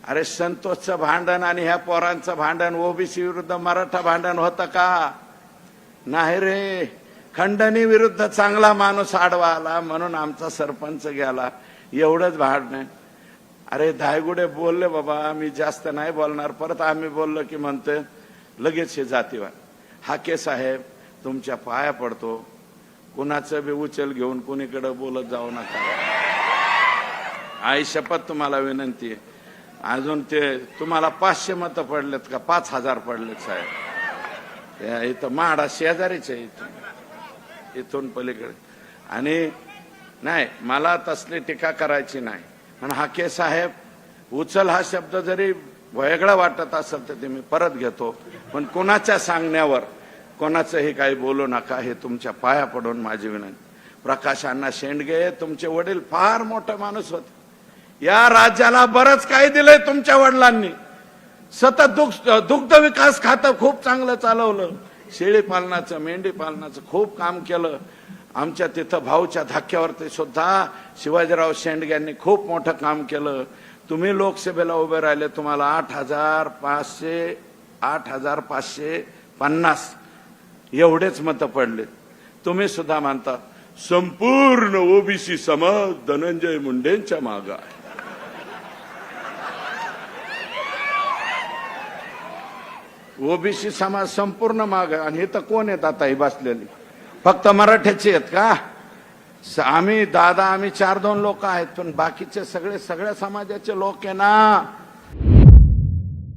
अरे संतोषचं भांडण आणि ह्या पोरांचं भांडण ओबीसी विरुद्ध मराठा भांडण होतं का? नाही रे. खंडणी विरुद्ध चांगला माणूस आडवा आला म्हणून आमचा सरपंच गेला, एवढंच भांडण. अरे धायगुडे बोलले बाबा, मी जास्त नाही बोलणार. परत आम्ही बोललो की म्हणते लगेच हे जातीवाद. हाके साहेब तुमच्या पाया पडतो, कुणाचं बी उचल घेऊन कुणीकडे बोलत जाऊ नका. आई शपथ तुम्हाला विनंती आहे. अजून ते तुम्हाला 500 मतं पडलेत का 5000 पडलेत साहेब? इथं माडा शेजारीच आहे, इथून पलीकडे. आणि नाही, मला तसली टीका करायची नाही. पण हाके साहेब उचल हा शब्द जरी वेगळा वाटत असेल तर ते मी परत घेतो, पण कोणाच्या सांगण्यावर कोणाचंही काही बोलू नका, हे तुमच्या पाया पडून माझी विनंती. प्रकाश अण्णा शेंडगे तुमचे वडील फार मोठे माणूस होते. या राज्याला बरंच काही दिलंय तुमच्या वडिलांनी. सतत दुग्ध विकास खातं खूप चांगलं चालवलं. शेळी पालनाचं, मेंढी पालनाचं खूप काम केलं. आमच्या तिथं भाऊच्या धाक्यावरती सुद्धा शिवाजीराव शेंडगे यांनी खूप मोठं काम केलं. तुम्ही लोकसभेला उभे राहिले, तुम्हाला 8,550 एवढेच मतं पडले. तुम्ही सुद्धा म्हणता संपूर्ण ओबीसी समाज धनंजय मुंडेंच्या मागे आहे. ओबीसी समाज संपूर्ण मागे. आणि हे तर कोण आहेत आता ही बसलेली? फक्त मराठ्याचे आहेत का? आम्ही 4-2 लोक आहेत, पण बाकीचे सगळे सगळ्या समाजाचे लोक आहे ना.